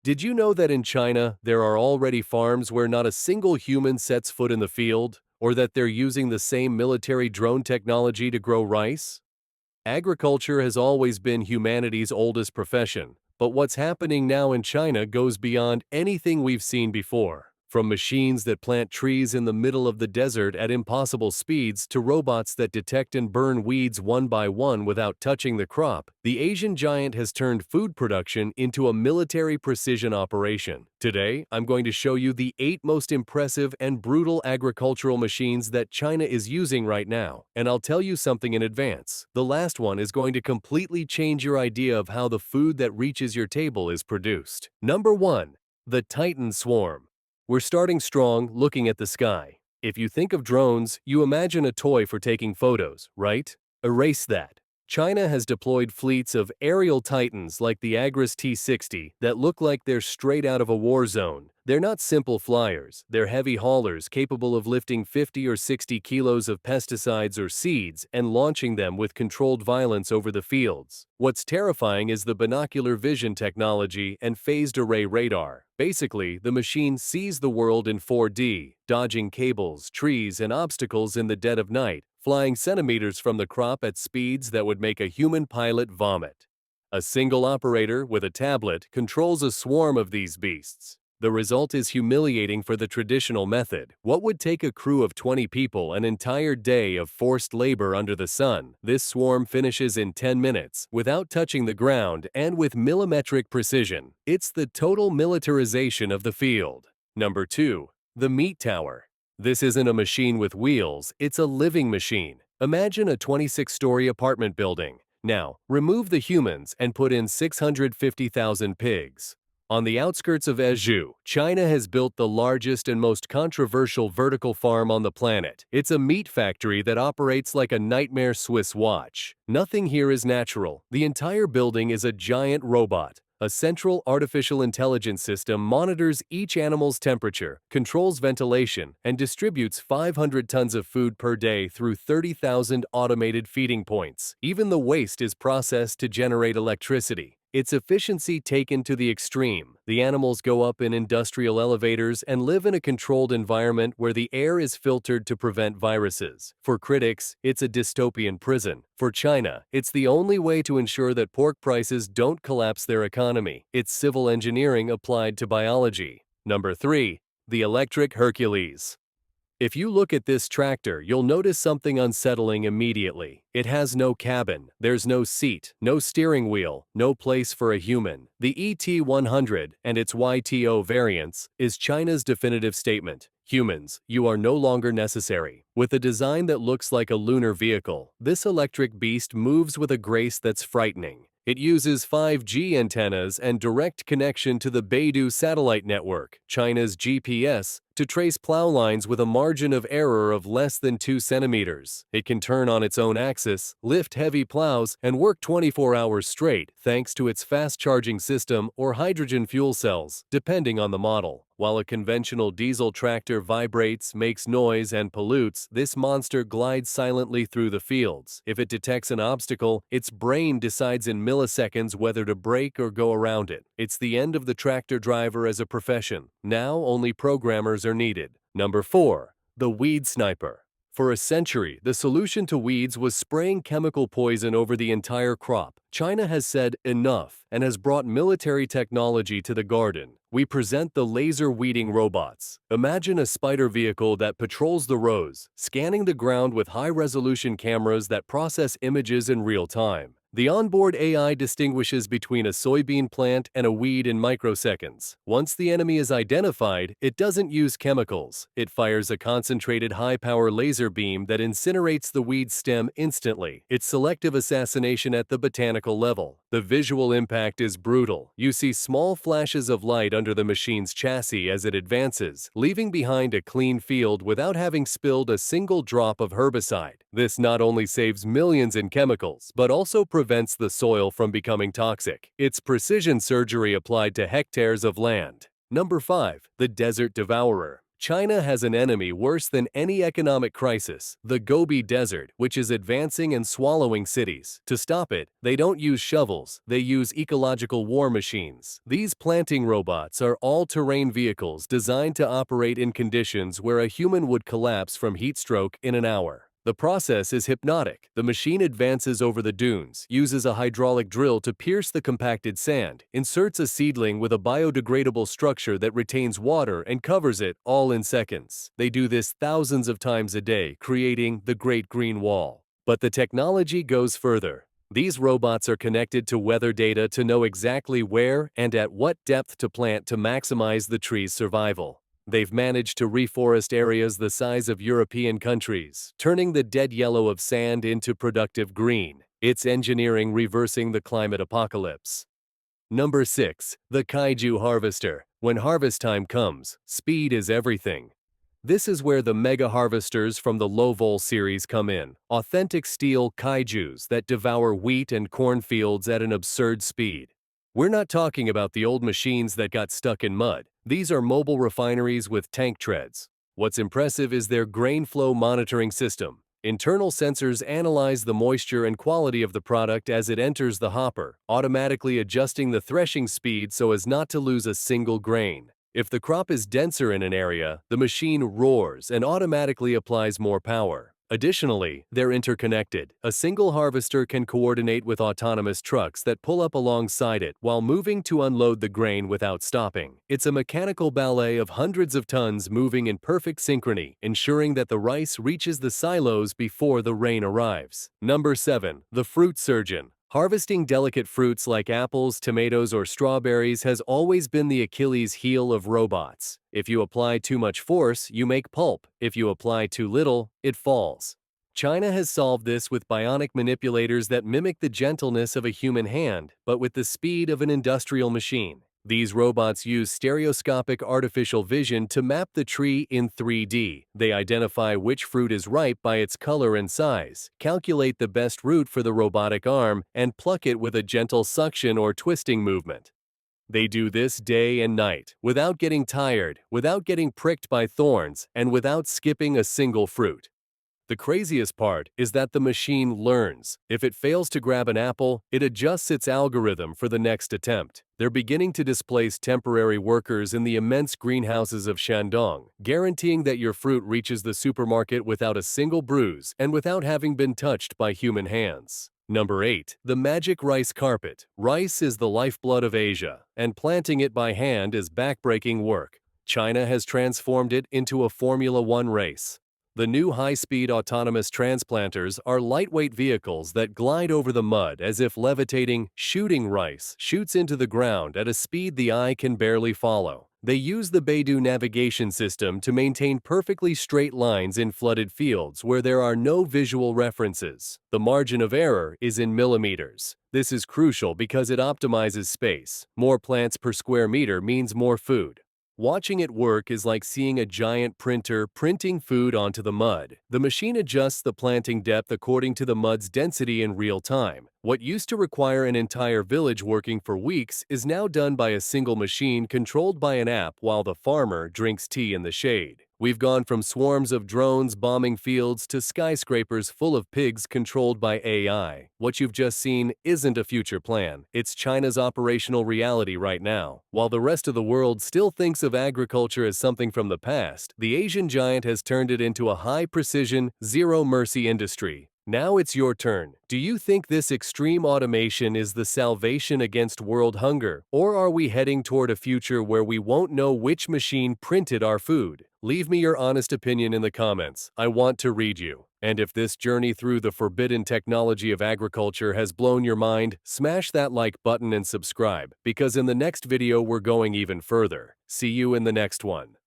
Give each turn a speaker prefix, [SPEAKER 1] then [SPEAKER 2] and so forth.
[SPEAKER 1] Did you know that in China, there are already farms where not a single human sets foot in the field, or that they're using the same military drone technology to grow rice? Agriculture has always been humanity's oldest profession, but what's happening now in China goes beyond anything we've seen before. From machines that plant trees in the middle of the desert at impossible speeds to robots that detect and burn weeds one by one without touching the crop, the Asian giant has turned food production into a military precision operation. Today, I'm going to show you the 8 most impressive and brutal agricultural machines that China is using right now, and I'll tell you something in advance. The last one is going to completely change your idea of how the food that reaches your table is produced. Number 1. The Titan Swarm. We're starting strong, looking at the sky. If you think of drones, you imagine a toy for taking photos, right? Erase that. China has deployed fleets of aerial titans like the Agris T-60 that look like they're straight out of a war zone. They're not simple flyers, they're heavy haulers capable of lifting 50 or 60 kilos of pesticides or seeds and launching them with controlled violence over the fields. What's terrifying is the binocular vision technology and phased array radar. Basically, the machine sees the world in 4D, dodging cables, trees, and obstacles in the dead of night, flying centimeters from the crop at speeds that would make a human pilot vomit. A single operator with a tablet controls a swarm of these beasts. The result is humiliating for the traditional method. What would take a crew of 20 people an entire day of forced labor under the sun, this swarm finishes in 10 minutes, without touching the ground and with millimetric precision. It's the total militarization of the field. Number 2. The Meat Tower. This isn't a machine with wheels, it's a living machine. Imagine a 26-story apartment building. Now, remove the humans and put in 650,000 pigs. On the outskirts of Ezhou, China has built the largest and most controversial vertical farm on the planet. It's a meat factory that operates like a nightmare Swiss watch. Nothing here is natural. The entire building is a giant robot. A central artificial intelligence system monitors each animal's temperature, controls ventilation, and distributes 500 tons of food per day through 30,000 automated feeding points. Even the waste is processed to generate electricity. Its efficiency taken to the extreme. The animals go up in industrial elevators and live in a controlled environment where the air is filtered to prevent viruses. For critics, it's a dystopian prison. For China, it's the only way to ensure that pork prices don't collapse their economy. It's civil engineering applied to biology. Number 3. The Electric Hercules. If you look at this tractor, you'll notice something unsettling immediately. It has no cabin, there's no seat, no steering wheel, no place for a human. The ET100 and its YTO variants is China's definitive statement. Humans, you are no longer necessary. With a design that looks like a lunar vehicle, this electric beast moves with a grace that's frightening. It uses 5G antennas and direct connection to the Beidou satellite network, China's GPS, to trace plow lines with a margin of error of less than 2 centimeters. It can turn on its own axis, lift heavy plows, and work 24 hours straight thanks to its fast charging system or hydrogen fuel cells, depending on the model. While a conventional diesel tractor vibrates, makes noise, and pollutes, this monster glides silently through the fields. If it detects an obstacle, its brain decides in milliseconds whether to brake or go around it. It's the end of the tractor driver as a profession. Now only programmers are needed. Number 4. The Weed Sniper. For a century, the solution to weeds was spraying chemical poison over the entire crop. China has said enough and has brought military technology to the garden. We present the laser weeding robots. Imagine a spider vehicle that patrols the rows, scanning the ground with high-resolution cameras that process images in real time. The onboard AI distinguishes between a soybean plant and a weed in microseconds. Once the enemy is identified, it doesn't use chemicals. It fires a concentrated high-power laser beam that incinerates the weed stem instantly. It's selective assassination at the botanical level. The visual impact is brutal. You see small flashes of light under the machine's chassis as it advances, leaving behind a clean field without having spilled a single drop of herbicide. This not only saves millions in chemicals, but also prevents the soil from becoming toxic. It's precision surgery applied to hectares of land. Number 5. The Desert Devourer. China has an enemy worse than any economic crisis, the Gobi Desert, which is advancing and swallowing cities. To stop it, they don't use shovels, they use ecological war machines. These planting robots are all-terrain vehicles designed to operate in conditions where a human would collapse from heat stroke in an hour. The process is hypnotic. The machine advances over the dunes, uses a hydraulic drill to pierce the compacted sand, inserts a seedling with a biodegradable structure that retains water and covers it all in seconds. They do this thousands of times a day, creating the Great Green Wall. But the technology goes further. These robots are connected to weather data to know exactly where and at what depth to plant to maximize the tree's survival. They've managed to reforest areas the size of European countries, turning the dead yellow of sand into productive green. It's engineering reversing the climate apocalypse. Number 6. The Kaiju Harvester. When harvest time comes, speed is everything. This is where the mega harvesters from the low-vol series come in, authentic steel kaijus that devour wheat and cornfields at an absurd speed. We're not talking about the old machines that got stuck in mud. These are mobile refineries with tank treads. What's impressive is their grain flow monitoring system. Internal sensors analyze the moisture and quality of the product as it enters the hopper, automatically adjusting the threshing speed so as not to lose a single grain. If the crop is denser in an area, the machine roars and automatically applies more power. Additionally, they're interconnected. A single harvester can coordinate with autonomous trucks that pull up alongside it while moving to unload the grain without stopping. It's a mechanical ballet of hundreds of tons moving in perfect synchrony, ensuring that the rice reaches the silos before the rain arrives. Number 7. The Fruit Surgeon. Harvesting delicate fruits like apples, tomatoes, or strawberries has always been the Achilles heel of robots. If you apply too much force, you make pulp. If you apply too little, it falls. China has solved this with bionic manipulators that mimic the gentleness of a human hand, but with the speed of an industrial machine. These robots use stereoscopic artificial vision to map the tree in 3D. They identify which fruit is ripe by its color and size, calculate the best route for the robotic arm, and pluck it with a gentle suction or twisting movement. They do this day and night, without getting tired, without getting pricked by thorns, and without skipping a single fruit. The craziest part is that the machine learns. If it fails to grab an apple, it adjusts its algorithm for the next attempt. They're beginning to displace temporary workers in the immense greenhouses of Shandong, guaranteeing that your fruit reaches the supermarket without a single bruise and without having been touched by human hands. Number 8. The Magic Rice Carpet. Rice is the lifeblood of Asia, and planting it by hand is backbreaking work. China has transformed it into a Formula One race. The new high-speed autonomous transplanters are lightweight vehicles that glide over the mud as if levitating, shooting rice shoots into the ground at a speed the eye can barely follow. They use the Beidou navigation system to maintain perfectly straight lines in flooded fields where there are no visual references. The margin of error is in millimeters. This is crucial because it optimizes space. More plants per square meter means more food. Watching it work is like seeing a giant printer printing food onto the mud. The machine adjusts the planting depth according to the mud's density in real time. What used to require an entire village working for weeks is now done by a single machine controlled by an app while the farmer drinks tea in the shade. We've gone from swarms of drones bombing fields to skyscrapers full of pigs controlled by AI. What you've just seen isn't a future plan. It's China's operational reality right now. While the rest of the world still thinks of agriculture as something from the past, the Asian giant has turned it into a high-precision, zero-mercy industry. Now it's your turn. Do you think this extreme automation is the salvation against world hunger? Or are we heading toward a future where we won't know which machine printed our food? Leave me your honest opinion in the comments. I want to read you. And if this journey through the forbidden technology of agriculture has blown your mind, smash that like button and subscribe, because in the next video we're going even further. See you in the next one.